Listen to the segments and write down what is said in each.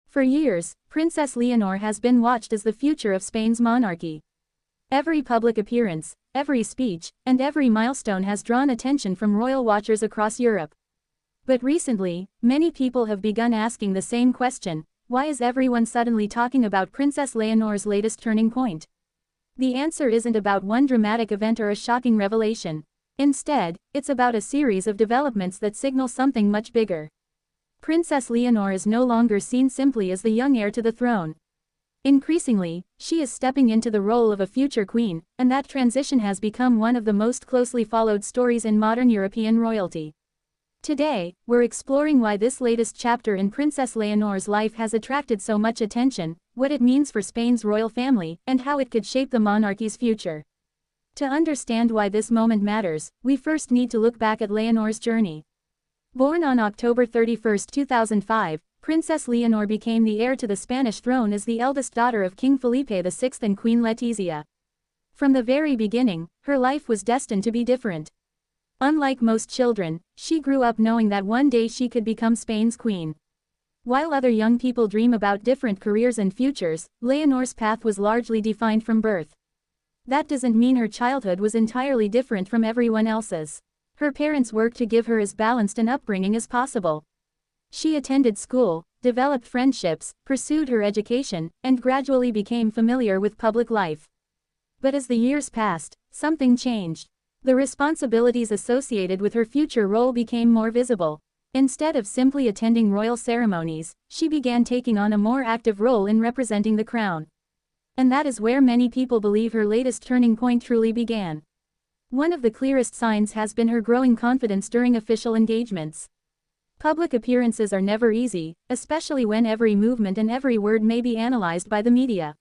For years, Princess Leonor has been watched as the future of Spain's monarchy. Every public appearance, every speech, and every milestone has drawn attention from royal watchers across Europe. But recently, many people have begun asking the same question: why is everyone suddenly talking about Princess Leonor's latest turning point? The answer isn't about one dramatic event or a shocking revelation. Instead, it's about a series of developments that signal something much bigger. Princess Leonor is no longer seen simply as the young heir to the throne. Increasingly, she is stepping into the role of a future queen, and that transition has become one of the most closely followed stories in modern European royalty. Today, we're exploring why this latest chapter in Princess Leonor's life has attracted so much attention, what it means for Spain's royal family, and how it could shape the monarchy's future. To understand why this moment matters, we first need to look back at Leonor's journey. Born on October 31, 2005, Princess Leonor became the heir to the Spanish throne as the eldest daughter of King Felipe VI and Queen Letizia. From the very beginning, her life was destined to be different. Unlike most children, she grew up knowing that one day she could become Spain's queen. While other young people dream about different careers and futures, Leonor's path was largely defined from birth. That doesn't mean her childhood was entirely different from everyone else's. Her parents worked to give her as balanced an upbringing as possible. She attended school, developed friendships, pursued her education, and gradually became familiar with public life. But as the years passed, something changed. The responsibilities associated with her future role became more visible. Instead of simply attending royal ceremonies, she began taking on a more active role in representing the crown. And that is where many people believe her latest turning point truly began. One of the clearest signs has been her growing confidence during official engagements. Public appearances are never easy, especially when every movement and every word may be analyzed by the media.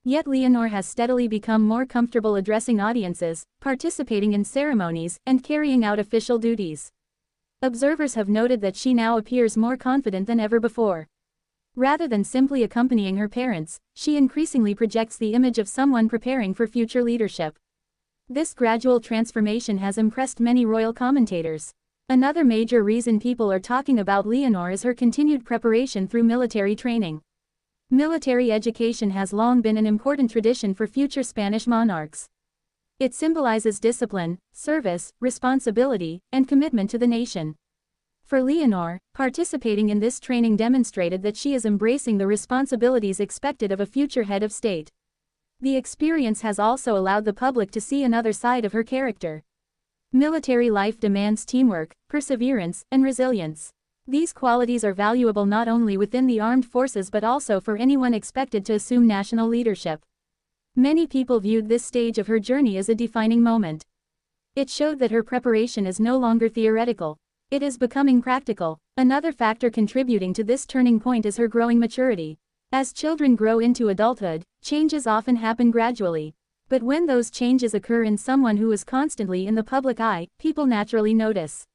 Yet Leonor has steadily become more comfortable addressing audiences, participating in ceremonies, and carrying out official duties. Observers have noted that she now appears more confident than ever before. Rather than simply accompanying her parents, she increasingly projects the image of someone preparing for future leadership. This gradual transformation has impressed many royal commentators. Another major reason people are talking about Leonor is her continued preparation through military training. Military education has long been an important tradition for future Spanish monarchs. It symbolizes discipline, service, responsibility, and commitment to the nation. For Leonor, participating in this training demonstrated that she is embracing the responsibilities expected of a future head of state. The experience has also allowed the public to see another side of her character. Military life demands teamwork, perseverance, and resilience. These qualities are valuable not only within the armed forces but also for anyone expected to assume national leadership. Many people viewed this stage of her journey as a defining moment. It showed that her preparation is no longer theoretical. It is becoming practical. Another factor contributing to this turning point is her growing maturity. As children grow into adulthood, changes often happen gradually. But when those changes occur in someone who is constantly in the public eye, people naturally notice.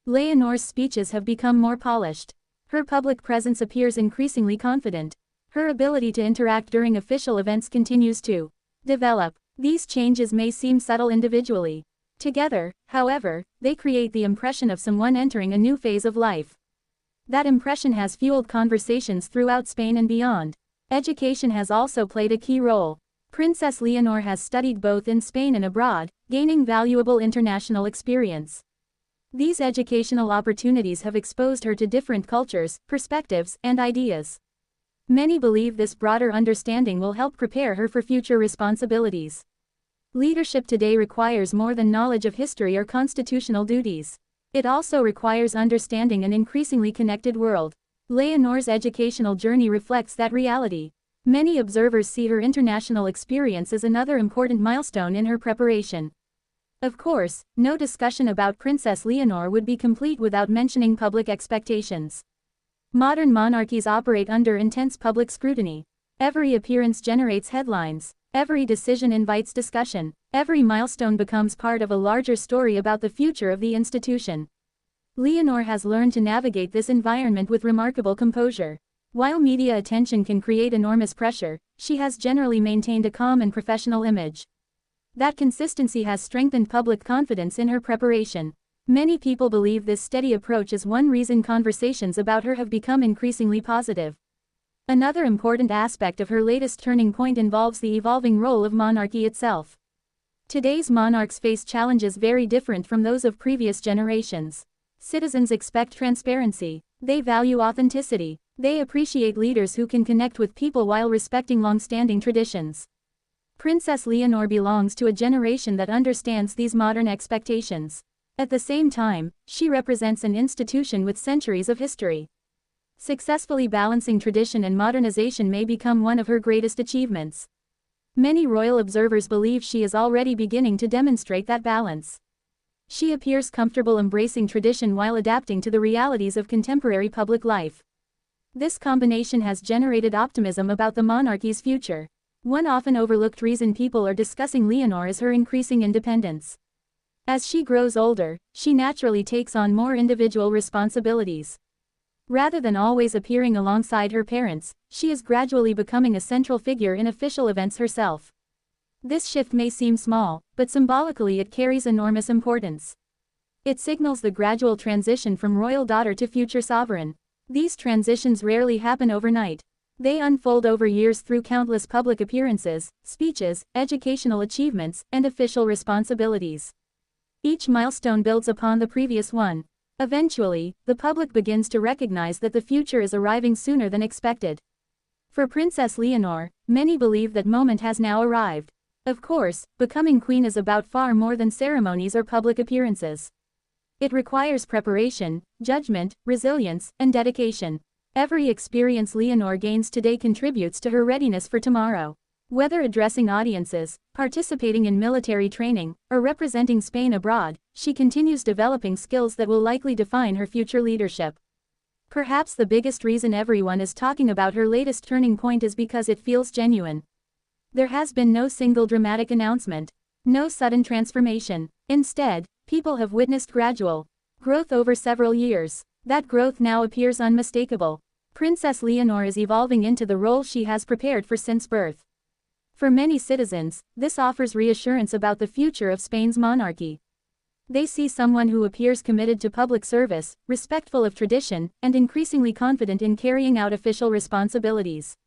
Leonor's speeches have become more polished. Her public presence appears increasingly confident. Her ability to interact during official events continues to develop. These changes may seem subtle individually. Together, however, they create the impression of someone entering a new phase of life. That impression has fueled conversations throughout Spain and beyond. Education has also played a key role. Princess Leonor has studied both in Spain and abroad, gaining valuable international experience. These educational opportunities have exposed her to different cultures, perspectives, and ideas. Many believe this broader understanding will help prepare her for future responsibilities. Leadership today requires more than knowledge of history or constitutional duties. It also requires understanding an increasingly connected world. Leonor's educational journey reflects that reality. Many observers see her international experience as another important milestone in her preparation. Of course, no discussion about Princess Leonor would be complete without mentioning public expectations. Modern monarchies operate under intense public scrutiny. Every appearance generates headlines. Every decision invites discussion. Every milestone becomes part of a larger story about the future of the institution. Leonor has learned to navigate this environment with remarkable composure. While media attention can create enormous pressure, she has generally maintained a calm and professional image. That consistency has strengthened public confidence in her preparation. Many people believe this steady approach is one reason conversations about her have become increasingly positive. Another important aspect of her latest turning point involves the evolving role of monarchy itself. Today's monarchs face challenges very different from those of previous generations. Citizens expect transparency. They value authenticity. They appreciate leaders who can connect with people while respecting long-standing traditions. Princess Leonor belongs to a generation that understands these modern expectations. At the same time, she represents an institution with centuries of history. Successfully balancing tradition and modernization may become one of her greatest achievements. Many royal observers believe she is already beginning to demonstrate that balance. She appears comfortable embracing tradition while adapting to the realities of contemporary public life. This combination has generated optimism about the monarchy's future. One often overlooked reason people are discussing Leonor is her increasing independence. As she grows older, she naturally takes on more individual responsibilities. Rather than always appearing alongside her parents, she is gradually becoming a central figure in official events herself. This shift may seem small, but symbolically it carries enormous importance. It signals the gradual transition from royal daughter to future sovereign. These transitions rarely happen overnight. They unfold over years through countless public appearances, speeches, educational achievements, and official responsibilities. Each milestone builds upon the previous one. Eventually, the public begins to recognize that the future is arriving sooner than expected. For Princess Leonor, many believe that moment has now arrived. Of course, becoming queen is about far more than ceremonies or public appearances. It requires preparation, judgment, resilience, and dedication. Every experience Leonor gains today contributes to her readiness for tomorrow. Whether addressing audiences, participating in military training, or representing Spain abroad, she continues developing skills that will likely define her future leadership. Perhaps the biggest reason everyone is talking about her latest turning point is because it feels genuine. There has been no single dramatic announcement, no sudden transformation. Instead, people have witnessed gradual growth over several years. That growth now appears unmistakable. Princess Leonor is evolving into the role she has prepared for since birth. For many citizens, this offers reassurance about the future of Spain's monarchy. They see someone who appears committed to public service, respectful of tradition, and increasingly confident in carrying out official responsibilities.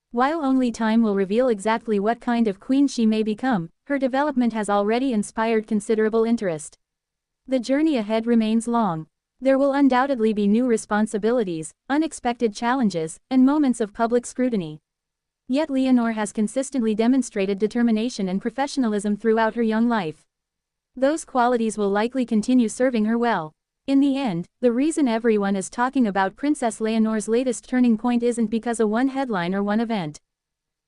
While only time will reveal exactly what kind of queen she may become, her development has already inspired considerable interest. The journey ahead remains long. There will undoubtedly be new responsibilities, unexpected challenges, and moments of public scrutiny. Yet Leonor has consistently demonstrated determination and professionalism throughout her young life. Those qualities will likely continue serving her well. In the end, the reason everyone is talking about Princess Leonor's latest turning point isn't because of one headline or one event.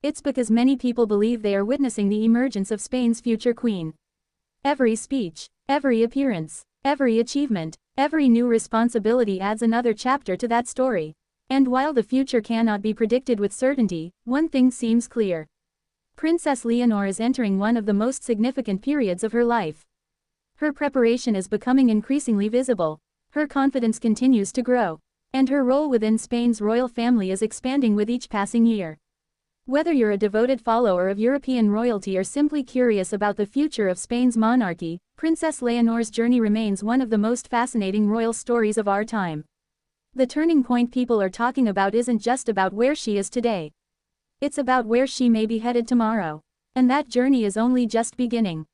It's because many people believe they are witnessing the emergence of Spain's future queen. Every speech, every appearance, every achievement, every new responsibility adds another chapter to that story. And while the future cannot be predicted with certainty, one thing seems clear. Princess Leonor is entering one of the most significant periods of her life. Her preparation is becoming increasingly visible. Her confidence continues to grow. And her role within Spain's royal family is expanding with each passing year. Whether you're a devoted follower of European royalty or simply curious about the future of Spain's monarchy, Princess Leonor's journey remains one of the most fascinating royal stories of our time. The turning point people are talking about isn't just about where she is today. It's about where she may be headed tomorrow. And that journey is only just beginning.